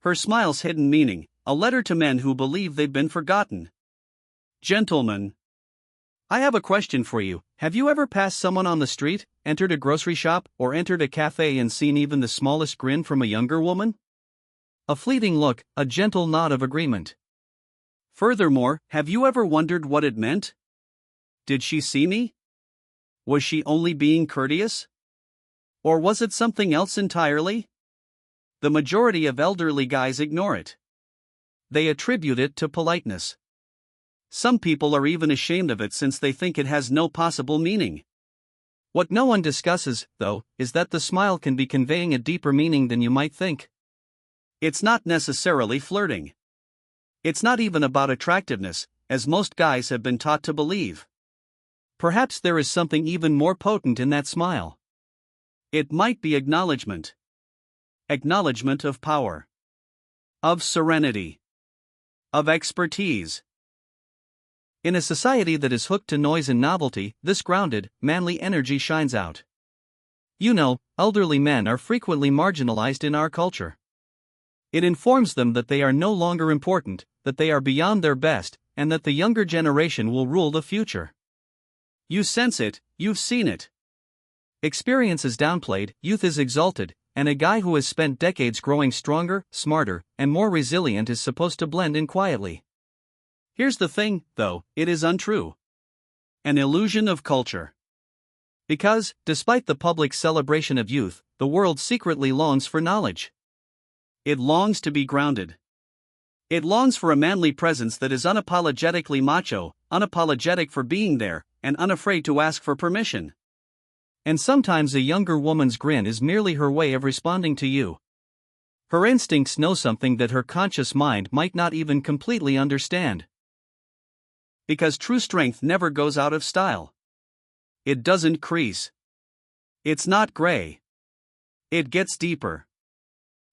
Her smile's hidden meaning, a letter to men who believe they've been forgotten. Gentlemen, I have a question for you. Have you ever passed someone on the street, entered a grocery shop, or entered a cafe and seen even the smallest grin from a younger woman? A fleeting look, a gentle nod of agreement. Furthermore, have you ever wondered what it meant? Did she see me? Was she only being courteous? Or was it something else entirely? The majority of elderly guys ignore it. They attribute it to politeness. Some people are even ashamed of it since they think it has no possible meaning. What no one discusses, though, is that the smile can be conveying a deeper meaning than you might think. It's not necessarily flirting. It's not even about attractiveness, as most guys have been taught to believe. Perhaps there is something even more potent in that smile. It might be acknowledgement. Acknowledgement of power. Of serenity. Of expertise. In a society that is hooked to noise and novelty, this grounded, manly energy shines out. You know, elderly men are frequently marginalized in our culture. It informs them that they are no longer important, that they are beyond their best, and that the younger generation will rule the future. You sense it, you've seen it. Experience is downplayed, youth is exalted, and a guy who has spent decades growing stronger, smarter, and more resilient is supposed to blend in quietly. Here's the thing, though, it is untrue. An illusion of culture. Because, despite the public celebration of youth, the world secretly longs for knowledge. It longs to be grounded. It longs for a manly presence that is unapologetically macho, unapologetic for being there, and unafraid to ask for permission. And sometimes a younger woman's grin is merely her way of responding to you. Her instincts know something that her conscious mind might not even completely understand. Because true strength never goes out of style. It doesn't crease. It's not gray. It gets deeper.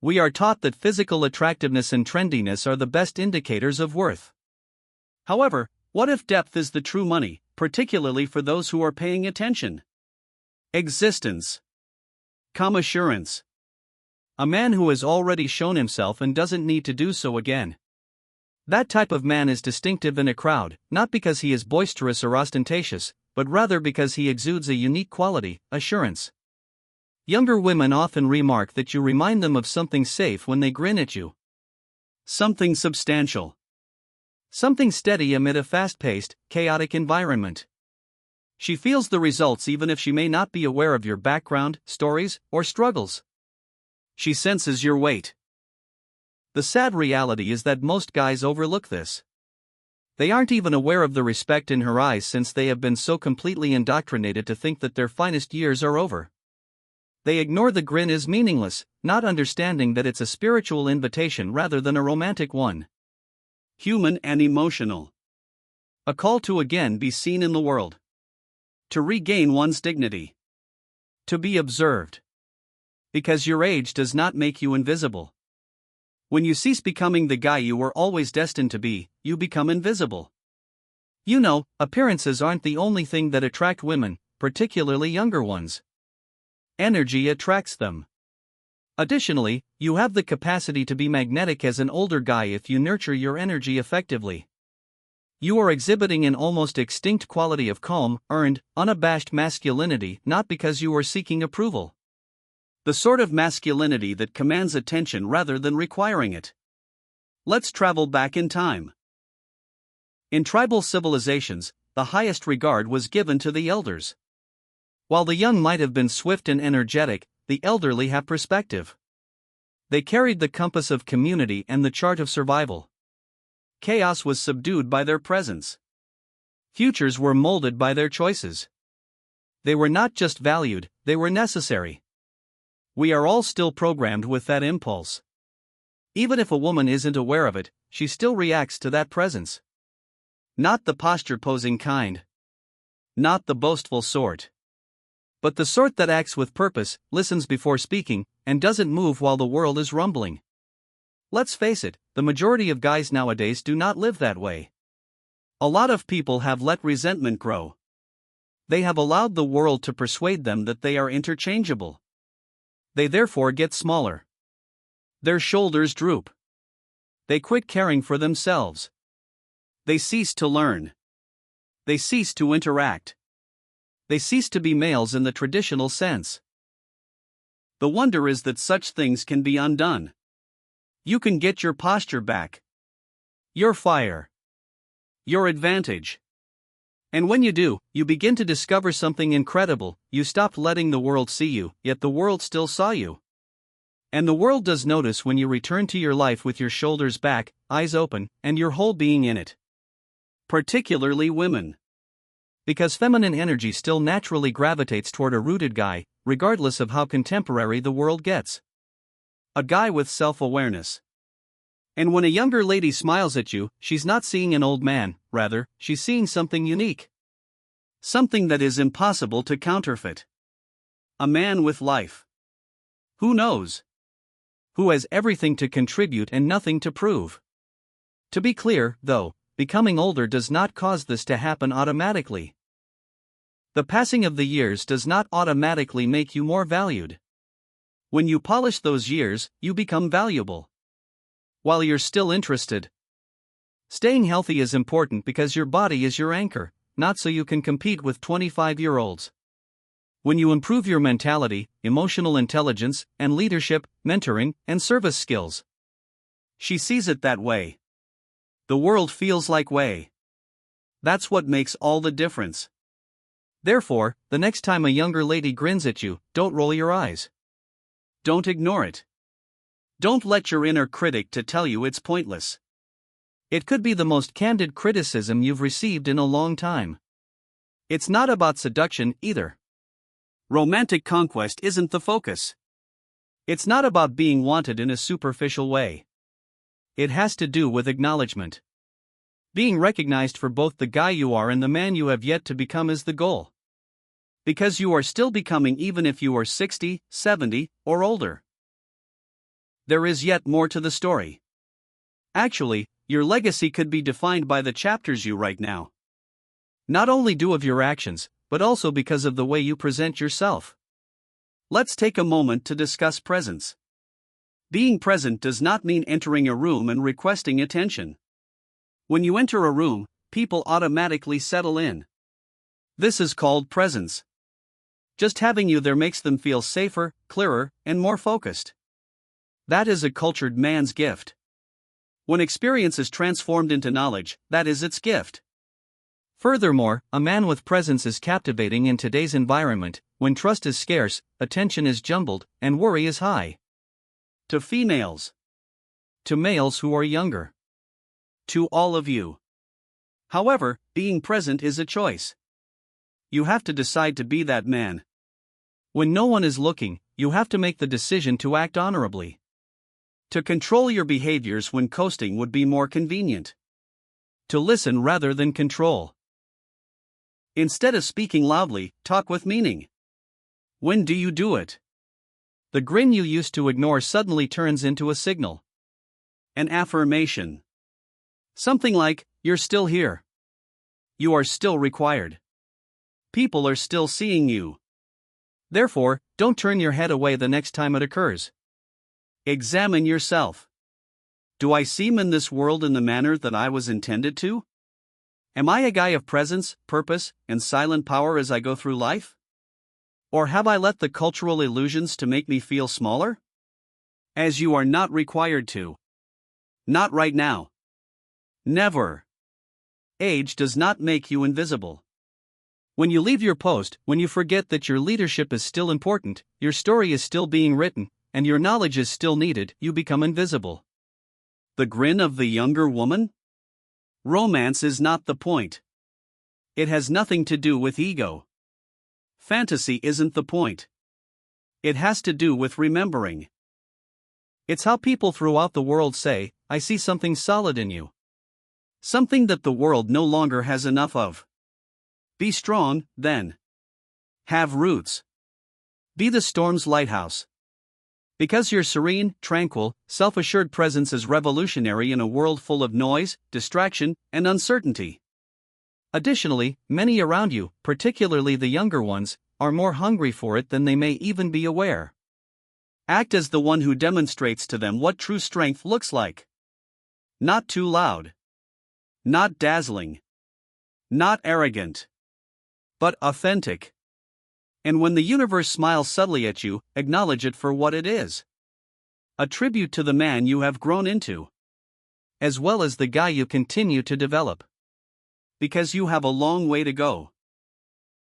We are taught that physical attractiveness and trendiness are the best indicators of worth. However, what if depth is the true money, particularly for those who are paying attention? Existence. Calm assurance. A man who has already shown himself and doesn't need to do so again. That type of man is distinctive in a crowd, not because he is boisterous or ostentatious, but rather because he exudes a unique quality, assurance. Younger women often remark that you remind them of something safe when they grin at you. Something substantial. Something steady amid a fast-paced, chaotic environment. She feels the results even if she may not be aware of your background, stories, or struggles. She senses your weight. The sad reality is that most guys overlook this. They aren't even aware of the respect in her eyes since they have been so completely indoctrinated to think that their finest years are over. They ignore the grin as meaningless, not understanding that it's a spiritual invitation rather than a romantic one. Human and emotional. A call to again be seen in the world. To regain one's dignity. To be observed. Because your age does not make you invisible. When you cease becoming the guy you were always destined to be, you become invisible. You know, appearances aren't the only thing that attract women, particularly younger ones. Energy attracts them. Additionally, you have the capacity to be magnetic as an older guy if you nurture your energy effectively. You are exhibiting an almost extinct quality of calm, earned, unabashed masculinity not because you are seeking approval. The sort of masculinity that commands attention rather than requiring it. Let's travel back in time. In tribal civilizations, the highest regard was given to the elders. While the young might have been swift and energetic, the elderly have perspective. They carried the compass of community and the chart of survival. Chaos was subdued by their presence. Futures were molded by their choices. They were not just valued, they were necessary. We are all still programmed with that impulse. Even if a woman isn't aware of it, she still reacts to that presence. Not the posture-posing kind. Not the boastful sort. But the sort that acts with purpose, listens before speaking, and doesn't move while the world is rumbling. Let's face it, the majority of guys nowadays do not live that way. A lot of people have let resentment grow. They have allowed the world to persuade them that they are interchangeable. They therefore get smaller. Their shoulders droop. They quit caring for themselves. They cease to learn. They cease to interact. They cease to be males in the traditional sense. The wonder is that such things can be undone. You can get your posture back. Your fire. Your advantage. And when you do, you begin to discover something incredible. You stopped letting the world see you, yet the world still saw you. And the world does notice when you return to your life with your shoulders back, eyes open, and your whole being in it. Particularly women. Because feminine energy still naturally gravitates toward a rooted guy, regardless of how contemporary the world gets. A guy with self-awareness. And when a younger lady smiles at you, she's not seeing an old man, rather, she's seeing something unique. Something that is impossible to counterfeit. A man with life. Who knows? Who has everything to contribute and nothing to prove. To be clear, though, becoming older does not cause this to happen automatically. The passing of the years does not automatically make you more valued. When you polish those years, you become valuable. While you're still interested. Staying healthy is important because your body is your anchor, not so you can compete with 25-year-olds. When you improve your mentality, emotional intelligence, and leadership, mentoring, and service skills. She sees it that way. The world feels like way. That's what makes all the difference. Therefore, the next time a younger lady grins at you, don't roll your eyes. Don't ignore it. Don't let your inner critic to tell you it's pointless. It could be the most candid criticism you've received in a long time. It's not about seduction either. Romantic conquest isn't the focus. It's not about being wanted in a superficial way. It has to do with acknowledgement. Being recognized for both the guy you are and the man you have yet to become is the goal. Because you are still becoming even if you are 60, 70, or older. There is yet more to the story. Actually, your legacy could be defined by the chapters you write now. Not only due of your actions, but also because of the way you present yourself. Let's take a moment to discuss presence. Being present does not mean entering a room and requesting attention. When you enter a room, people automatically settle in. This is called presence. Just having you there makes them feel safer, clearer, and more focused. That is a cultured man's gift. When experience is transformed into knowledge, that is its gift. Furthermore, a man with presence is captivating in today's environment, when trust is scarce, attention is jumbled, and worry is high. To females. To males who are younger. To all of you. However, being present is a choice. You have to decide to be that man. When no one is looking, you have to make the decision to act honorably. To control your behaviors when coasting would be more convenient. To listen rather than control. Instead of speaking loudly, talk with meaning. When do you do it? The grin you used to ignore suddenly turns into a signal. An affirmation. Something like, you're still here. You are still required. People are still seeing you. Therefore, don't turn your head away the next time it occurs. Examine yourself. Do I seem in this world in the manner that I was intended to? Am I a guy of presence, purpose, and silent power as I go through life? Or have I let the cultural illusions to make me feel smaller? As you are not required to. Not right now. Never. Age does not make you invisible. When you leave your post, when you forget that your leadership is still important, your story is still being written, and your knowledge is still needed, you become invisible. The grin of the younger woman? Romance is not the point. It has nothing to do with ego. Fantasy isn't the point. It has to do with remembering. It's how people throughout the world say, I see something solid in you. Something that the world no longer has enough of. Be strong, then. Have roots. Be the storm's lighthouse. Because your serene, tranquil, self-assured presence is revolutionary in a world full of noise, distraction, and uncertainty. Additionally, many around you, particularly the younger ones, are more hungry for it than they may even be aware. Act as the one who demonstrates to them what true strength looks like. Not too loud. Not dazzling. Not arrogant. But authentic. And when the universe smiles subtly at you, acknowledge it for what it is. A tribute to the man you have grown into, as well as the guy you continue to develop. Because you have a long way to go.